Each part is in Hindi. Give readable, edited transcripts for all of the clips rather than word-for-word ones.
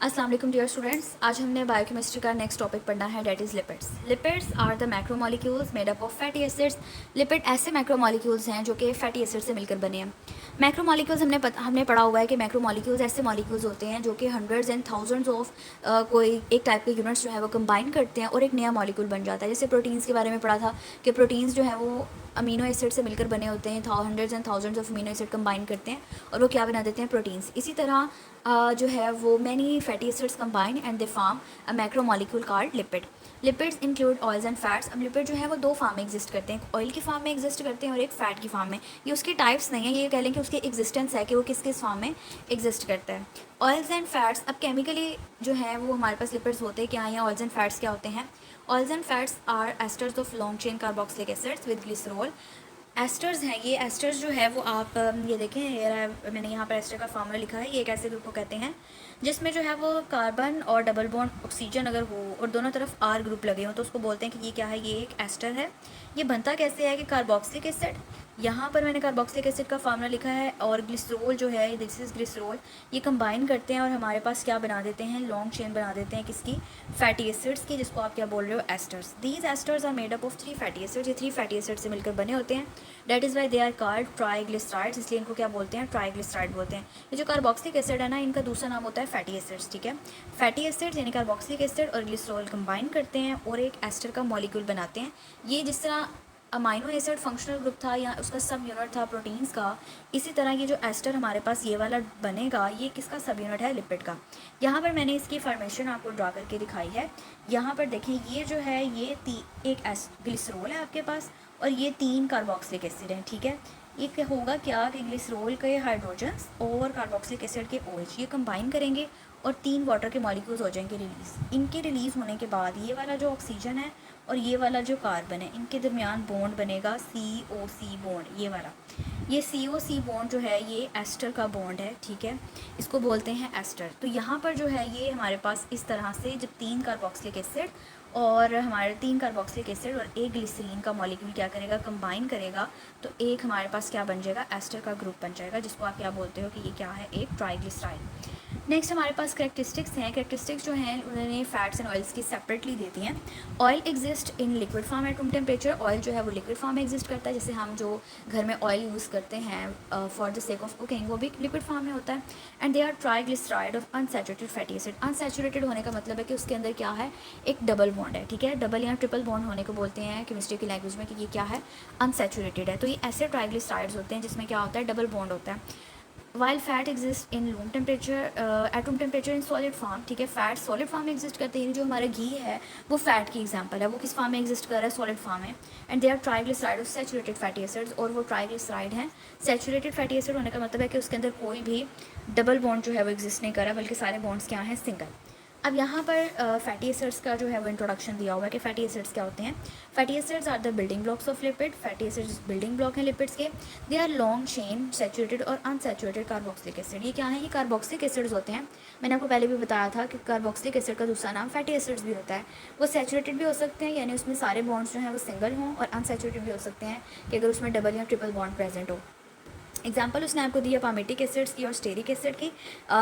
अस्सलाम वालेकुम डियर स्टूडेंट्स। आज हमने बायोकेमिस्ट्री का नेक्स्ट टॉपिक पढ़ना है, that is lipids. Lipids are the macromolecules made up of fatty acids. Lipid ऐसे मैक्रोमोलिक्यूल्स हैं जो कि फैटी एसिड से मिलकर बने हैं। मैक्रोमोलिक्यूल्स हमने पढ़ा हुआ है कि मैक्रोमोलिक्यूल्स ऐसे मॉलिक्यूल्स होते हैं जो कि हंड्रेड्स एंड थाउजेंड्स ऑफ कोई एक टाइप के यूनिट्स जो है वो कंबाइन करते हैं और एक नया मॉलिक्यूल बन जाता है। जैसे प्रोटीन्स के बारे में पढ़ा था कि प्रोटीन्स जो है वो अमीनो एसिड से मिलकर बने होते हैं, hundreds and thousands of amino acid combine करते हैं और वो क्या बना देते हैं, प्रोटीन्स। इसी तरह जो है वो many fatty acids combine and they form a macromolecule called lipid. Lipids include oils and fats. अब लिपिड जो है वो दो फॉर्म में एग्जिस्ट करते हैं, ऑयल की फॉर्म में एग्जिस्ट करते हैं और एक फैट की फॉर्म में। ये उसके टाइप्स नहीं है, ये कह लें कि उसकी एग्जिस्टेंस है कि वो किस किस फॉर्म में एग्जिस्ट करता है। ऑयल्स एंड फैट्स, अब केमिकली जो है वो हमारे पास लिपिड्स होते हैं क्या हैं, ऑयल्स एंड फैट्स क्या होते हैं। Oils and fats are esters of long chain carboxylic acids with glycerol. Esters हैं ये। एस्टर्स जो है वो आप ये देखें, ये मैंने यहाँ पर एस्टर का फार्मूला लिखा है। ये एक ऐसे ग्रुप को कहते हैं जिसमें जो है वो कार्बन और डबल बॉन्ड ऑक्सीजन अगर हो और दोनों तरफ आर ग्रुप लगे हो तो उसको बोलते हैं कि ये क्या है, ये एक एस्टर है। ये बनता कैसे है कि कार्बोक्सिलिक एसिड, यहाँ पर मैंने कार्बोक्सिलिक एसिड का फार्मूला लिखा है, और ग्लिसरॉल जो है, दिस इज़ ग्लिसरॉल, ये कंबाइन करते हैं और हमारे पास क्या बना देते हैं, लॉन्ग चेन बना देते हैं किसकी, फैटी एसिड्स की, जिसको आप क्या बोल रहे हो, esters. These esters are made up of 3 fatty acids. ये 3 फैटी एसिड से मिलकर बने होते हैं। That is why they are called triglycerides, इसलिए इनको क्या बोलते हैं, ट्राइग्लिसराइड बोलते हैं। ये जो कार्बोक्सिलिक एसिड है ना, इनका दूसरा नाम होता है फैटी एसिड्स, ठीक है। फैटी एसिड्स यानी कार्बोक्सिलिक एसिड और ग्लिसरॉल कंबाइन करते हैं और एक एस्टर का मॉलिक्यूल बनाते हैं। ये जिस तरह अमाइनो एसिड फंक्शनल ग्रुप था या उसका सब यूनिट था प्रोटीन्स का, इसी तरह ये जो एस्टर हमारे पास ये वाला बनेगा, ये किसका सब यूनिट है, लिपिड का। यहाँ पर मैंने इसकी फॉर्मेशन आपको ड्रा करके दिखाई है। यहाँ पर देखें, ये जो है ये एक ग्लिसरॉल है आपके पास और ये 3 कार्बोक्सिलिक एसिड हैं, ठीक है। ये होगा क्या कि ग्लिसरॉल के हाइड्रोजन्स और कार्बोक्सिलिक एसिड के OH ये कंबाइन करेंगे और 3 वाटर के मॉलिक्यूल्स हो जाएंगे रिलीज़। इनके रिलीज़ होने के बाद ये वाला जो ऑक्सीजन है और ये वाला जो कार्बन है, इनके दरमियान बॉन्ड बनेगा COC बॉन्ड, ये वाला। ये COC बॉन्ड जो है ये एस्टर का बॉन्ड है, ठीक है, इसको बोलते हैं एस्टर। तो यहाँ पर जो है ये हमारे पास इस तरह से जब 3 कार्बोक्सिलिक एसिड और हमारे 3 कार्बोक्सिलिक एसिड और एक ग्लिसरीन का मॉलिक्यूल क्या करेगा, कंबाइन करेगा, तो एक हमारे पास क्या बन जाएगा, एस्टर का ग्रुप बन जाएगा, जिसको आप क्या बोलते हो कि ये क्या है, एक ट्राइग्लिसराइड। नेक्स्ट हमारे पास करेक्टरिस्टिक्स हैं। करेक्टरिस्टिक्स जो हैं उन्होंने फैट्स एंड ऑयल्स की सेपरेटली देती हैं। Oil exist in liquid form eight room temperature. Oil जो है वो लिक्विड फॉर्म में एग्जिस्ट करता है, जैसे हम जो घर में ऑयल यूज़ करते हैं for the sake of cooking, वो भी लिक्विड फॉर्म में होता है। And they are triglyceride of unsaturated fatty acid. Unsaturated होने का मतलब है कि उसके अंदर क्या है, एक डबल बॉन्ड है, ठीक है। डबल या ट्रिपल बॉन्ड होने को बोलते हैं केमिस्ट्री की लैंग्वेज में कि ये क्या है, अनसैचुरेटेड है। तो ये ऐसे ट्राइग्लिसराइड्स होते हैं जिसमें क्या होता है, डबल बॉन्ड होता है। While fat exist in room temperature at room temperature in solid form, ठीक है। फैट सॉलिड फॉर्म में एग्जिस्ट करते हैं। जो हमारा घी है वो फैट की एग्जांपल है, वो किस फॉर्म में एग्जिस्ट कर रहा है, सॉलिड फॉर्म में। And they are triglyceride of saturated fatty acids, और वो ट्राइग्लिसराइड हैं। सैचुरेटेड फैटी एसिड होने का मतलब है कि उसके अंदर कोई भी डबल बॉन्ड जो है वो एग्जिस्ट नहीं कर रहा, बल्कि सारे बॉन्ड्स क्या हैं, सिंगल। अब यहाँ पर फैटी एसिड्स का जो है वो इंट्रोडक्शन दिया हुआ है कि फैटी एसिड्स क्या होते हैं। Fatty acids are the building blocks of lipid. Fatty acids building block हैं लिपिड्स के। They are long chain saturated और अनसैचुरेटेड कार्बोक्सिलिक एसिड। ये क्या है, ये कार्बोक्सिलिक एसिड्स होते हैं। मैंने आपको पहले भी बताया था कि कार्बोक्सिलिक एसिड का दूसरा नाम फैटी एसिड्स भी होता है। वो सैचुरेटेड भी हो सकते हैं, यानी उसमें सारे बॉन्ड्स जो हैं वो सिंगल हों, और अनसैचुरेटेड भी हो सकते हैं कि अगर उसमें डबल या ट्रिपल बॉन्ड प्रेजेंट हो। एग्जाम्पल उसने आपको दिया पामेटिक एसिड्स की और स्टेरिक एसिड की।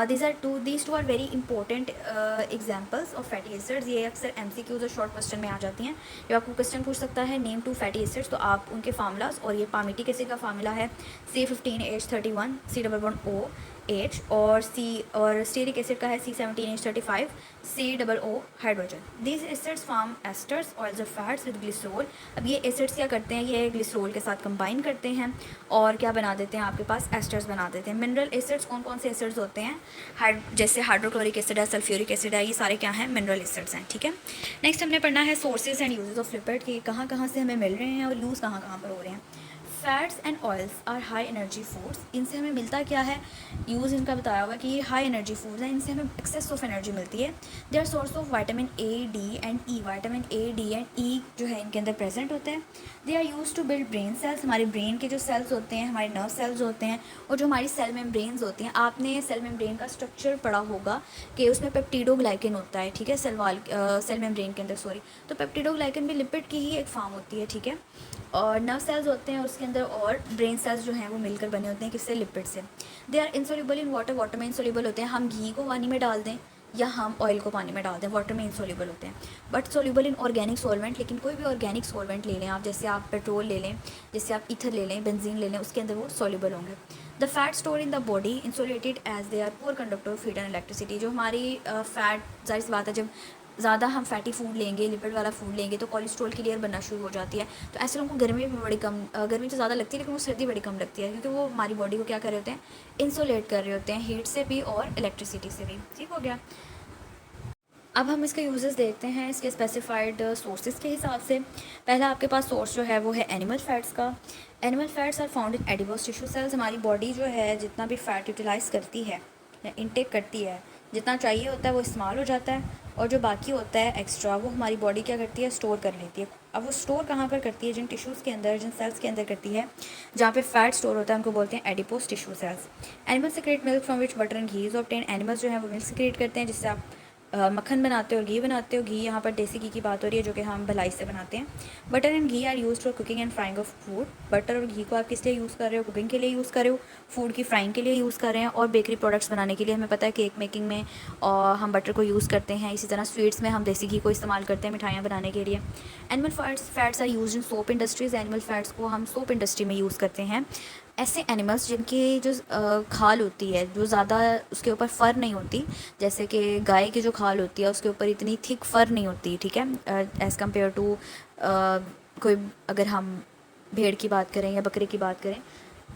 These two are very important examples of fatty acids. ये अक्सर MCQs और शॉर्ट क्वेश्चन में आ जाती हैं। जब आपको क्वेश्चन पूछ सकता है नेम 2 फैटी एसिड्स, तो आप उनके फार्मूलाज, और ये पामेटिक एसिड का फार्मूला है C15H31 C double bond OH, और स्टेरिक एसिड का है C17H35 C double O hydrogen. These acids form asters oils of fats with glycerol. अब ये एसिड्स क्या करते हैं, ये ग्लिसरॉल के साथ कंबाइन करते हैं और क्या बना देते हैं, आपके पास एस्टर्स बना देते हैं। मिनरल एसिड्स कौन कौन से एसिड्स होते हैं, जैसे हाइड्रोक्लोरिक एसिड है, सल्फ्यूरिक एसिड है, ये सारे क्या हैं, मिनरल एसिड्स हैं, ठीक है। नेक्स्ट हमने पढ़ना है sources and uses of lipid, कि कहाँ कहाँ से हमें मिल रहे हैं और यूज़ कहाँ कहाँ पर हो रहे हैं। Fats and oils are high energy foods. इनसे हमें मिलता क्या है, यूज़ इनका बताया हुआ कि ये हाई एनर्जी फूड्स हैं, इनसे हमें एक्सेस ऑफ एनर्जी मिलती है। They are source of vitamin A, D and E। Vitamin A, D and E जो है इनके अंदर प्रेजेंट होते हैं। They are use to build brain cells. हमारे ब्रेन के जो सेल्स होते हैं, हमारे नर्व सेल्स होते हैं, और जो हमारी सेल मेम्ब्रेन्स होती हैं, आपने सेल मेम्ब्रेन का स्ट्रक्चर पढ़ा होगा कि उसमें पेप्टिडोग्लाइकन होता है, ठीक है, सेल मेम्ब्रेन के अंदर, सॉरी। तो पेप्टिडोग्लाइकन भी लिपिड की ही एक फॉर्म होती है, ठीक है। और नर्व सेल्स होते हैं उसके अंदर, और ब्रेन सेल्स जो हैं वो मिलकर बने होते हैं किससे, लिपिड से। They are insoluble in water. Water में इंसोल्यूबल होते हैं। हम घी को पानी में डाल दें या हम ऑयल को पानी में डाल दें, वाटर में इनसॉल्युबल होते हैं but soluble in organic solvent. लेकिन कोई भी ऑर्गेनिक सॉल्वेंट ले लें आप, जैसे आप पेट्रोल ले लें, जैसे आप ईथर ले लें, बेंजीन ले लें, उसके अंदर वो सॉल्युबल होंगे। The fat store in the body insulated as they are poor conductor of heat and electricity. जो हमारी फैट, जाहिर सी बात है, जब ज़्यादा हम फैटी फूड लेंगे, लिपिड वाला फूड लेंगे, तो कोलेस्ट्रॉल की लेयर बनना शुरू हो जाती है। तो ऐसे लोगों को गर्मी भी बड़ी कम, गर्मी तो ज़्यादा लगती है लेकिन वो सर्दी बड़ी कम लगती है, क्योंकि वो हमारी बॉडी को क्या कर रहे होते हैं, इंसुलेट कर रहे होते हैं हीट से भी और इलेक्ट्रिसिटी से भी। ठीक हो गया। अब हम इसके यूजेस देखते हैं इसके स्पेसिफाइड सोर्सेज के हिसाब से। पहला आपके पास सोर्स जो है वो है एनिमल फैट्स का। Animal fats are found in adipose tissue cells. हमारी बॉडी जो है जितना भी फैट यूटिलाइज़ करती है या इनटेक करती है, जितना चाहिए होता है वो इस्तेमाल हो जाता है, और जो बाकी होता है एक्स्ट्रा वो हमारी बॉडी क्या करती है, स्टोर कर लेती है। अब वो स्टोर कहाँ पर करती है, जिन टिश्यूज़ के अंदर, जिन सेल्स के अंदर करती है जहाँ पे फैट स्टोर होता है, उनको बोलते हैं adipose tissue cells. Animal secrete milk from which butter and ghee is obtain. Animals जो है वो मिल्क सिक्रेट करते हैं जिससे आप मक्खन बनाते हो और घी बनाते हो। घी यहाँ पर देसी घी की बात हो रही है जो कि हम भलाई से बनाते हैं। Butter and ghee are use for cooking and frying of food. Butter और घी को आप किस लिए यूज़ कर रहे हो, कुकिंग के लिए यूज़ कर रहे हो, फूड की फ्राइंग के लिए यूज़ कर रहे हैं, और बेकरी प्रोडक्ट्स बनाने के लिए। हमें पता है केक मेकिंग में और हम बटर को यूज़ करते हैं, इसी तरह स्वीट्स में हम देसी घी को इस्तेमाल करते हैं मिठाइयाँ बनाने के लिए। Animal fats are use in soap industries. Animal fats को हम सोप इंडस्ट्री में यूज़ करते हैं। ऐसे एनिमल्स जिनकी जो खाल होती है, जो ज़्यादा उसके ऊपर फ़र नहीं होती, जैसे कि गाय की जो खाल होती है उसके ऊपर इतनी थिक फ़र नहीं होती, ठीक है, एज़ कम्पेयर टू कोई, अगर हम भेड़ की बात करें या बकरे की बात करें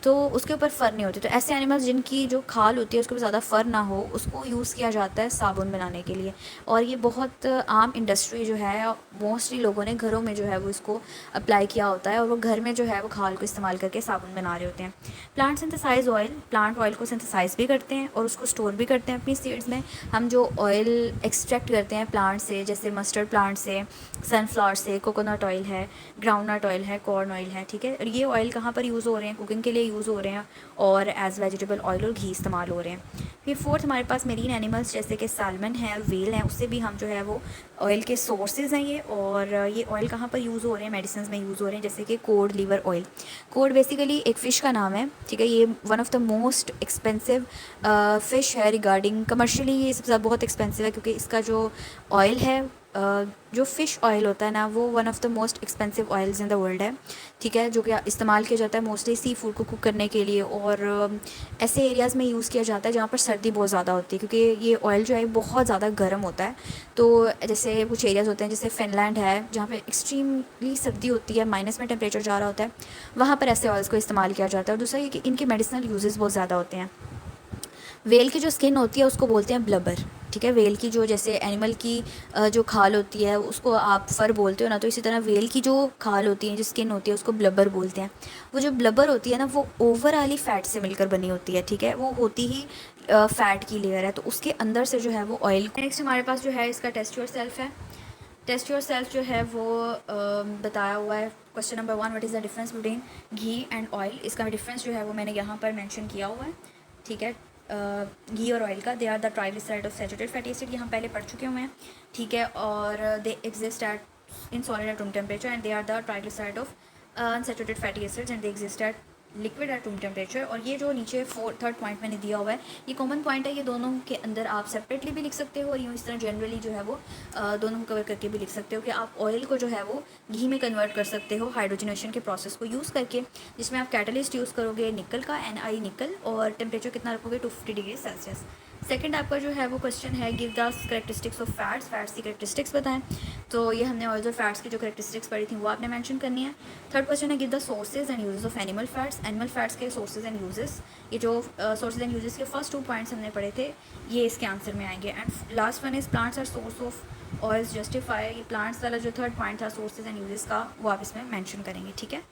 तो उसके ऊपर फ़र नहीं होती। तो ऐसे एनिमल्स जिनकी जो खाल होती है उसके ऊपर ज़्यादा फ़र ना हो, उसको यूज़ किया जाता है साबुन बनाने के लिए। और ये बहुत आम इंडस्ट्री जो है, मोस्टली लोगों ने घरों में जो है वो इसको अप्लाई किया होता है, और वो घर में जो है वो खाल को इस्तेमाल करके साबुन बना रहे होते हैं। Plant synthesize oil, plant oil को सिंथेसाइज भी करते हैं और उसको स्टोर भी करते हैं अपनी सीड्स में। हम जो ऑयल एक्सट्रैक्ट करते हैं प्लांट से, जैसे मस्टर्ड प्लांट से, सनफ्लावर से, कोकोनट ऑयल है, ग्राउंडनट ऑयल है, कॉर्न ऑयल है, ठीक है। और ये ऑयल कहाँ पर यूज़ हो रहे हैं, कुकिंग के लिए यूज़ हो रहे हैं, और एज़ वेजिटेबल ऑयल और घी इस्तेमाल हो रहे हैं। फिर फोर्थ हमारे पास मेरीन एनिमल्स जैसे कि सालमन है, वेल है, उससे भी हम जो है वो ऑयल के सोर्सेज हैं ये। और ये ऑयल कहाँ पर यूज़ हो रहे हैं, मेडिसिन में यूज़ हो रहे हैं, जैसे कि code liver oil. Code basically एक फ़िश का नाम है, ठीक है। ये one of the most expensive fish है रिगार्डिंग कमर्शियली। ये सबसे ज़्यादा बहुत एक्सपेंसिव है क्योंकि इसका जो ऑयल है, जो फ़िश ऑयल होता है ना, वो one of the most expensive oils in the world है, ठीक है, जो कि इस्तेमाल किया जाता है मोस्टली सी फूड को कुक करने के लिए। और ऐसे एरियाज़ में यूज़ किया जाता है जहाँ पर सर्दी बहुत ज़्यादा होती है, क्योंकि ये ऑयल जो है बहुत ज़्यादा गर्म होता है। तो जैसे कुछ एरियाज़ होते हैं, जैसे फिनलैंड है जहाँ पे एक्सट्रीमली सर्दी होती है, माइनस में टेम्परेचर जा रहा होता है, वहाँ पर ऐसे ऑयल्स को इस्तेमाल किया जाता है। और दूसरा ये कि इनके मेडिसिनल यूजेस बहुत ज़्यादा होते हैं। वेल की जो स्किन होती है उसको बोलते हैं ब्लबर, ठीक है। वेल की जो, जैसे एनिमल की जो खाल होती है उसको आप फ़र बोलते हो ना, तो इसी तरह वेल की जो खाल होती है, जो स्किन होती है, उसको ब्लबर बोलते हैं। वो जो ब्लबर होती है ना, वो ओवरऑली फ़ैट से मिलकर बनी होती है, ठीक है। वो होती ही फ़ैट की लेयर है, तो उसके अंदर से जो है वो ऑयल। नेक्स्ट हमारे पास जो है इसका टेस्ट योर सेल्फ है। टेस्ट योर सेल्फ जो है वो बताया हुआ है। Question number 1, what is the difference between ghee and oil. इसका डिफरेंस जो है वो मैंने यहाँ पर मेंशन किया हुआ है, ठीक है। घी और ऑयल का, they are the triglyceride of saturated fatty acid, ये हम पहले पढ़ चुके हुए हैं, ठीक है। और they exist at in solid at room temperature, and they are the triglyceride of unsaturated fatty acids and they exist at liquid at room temperature. और ये जो नीचे थर्ड पॉइंट मैंने दिया हुआ है, ये कॉमन पॉइंट है। ये दोनों के अंदर आप सेपरेटली भी लिख सकते हो, और यूँ इस तरह जनरली जो है वो दोनों को कवर करके भी लिख सकते हो कि आप ऑयल को जो है वो घी में कन्वर्ट कर सकते हो हाइड्रोजनेशन के प्रोसेस को यूज़ करके, जिसमें आप कैटलिस्ट यूज़ करोगे निकल का, Ni निकल, और टेम्परेचर कितना रखोगे, 250 डिग्री सेल्सियस। सेकंड आपका जो है वो क्वेश्चन है, give the characteristics of fats, fats की करेक्टरिस्टिक्स बताएं। तो ये हमने ऑयल्स और फैट्स की जो करेक्टरिस्टिक्स पढ़ी थी वो आपने मेंशन करनी है। थर्ड क्वेश्चन है, give the sources and uses of animal fats. Animal fats के सोर्सेज एंड यूजेस, ये जो सोर्सेज एंड यूजेस के फर्स्ट 2 पॉइंट्स हमने पढ़े थे, ये इसके आंसर में आएंगे। And last one is plants are source of oils justify. ये प्लांट्स वाला जो थर्ड पॉइंट था सोर्सेज एंड यूजेस का, वो आप इसमें मैंशन करेंगे, ठीक है।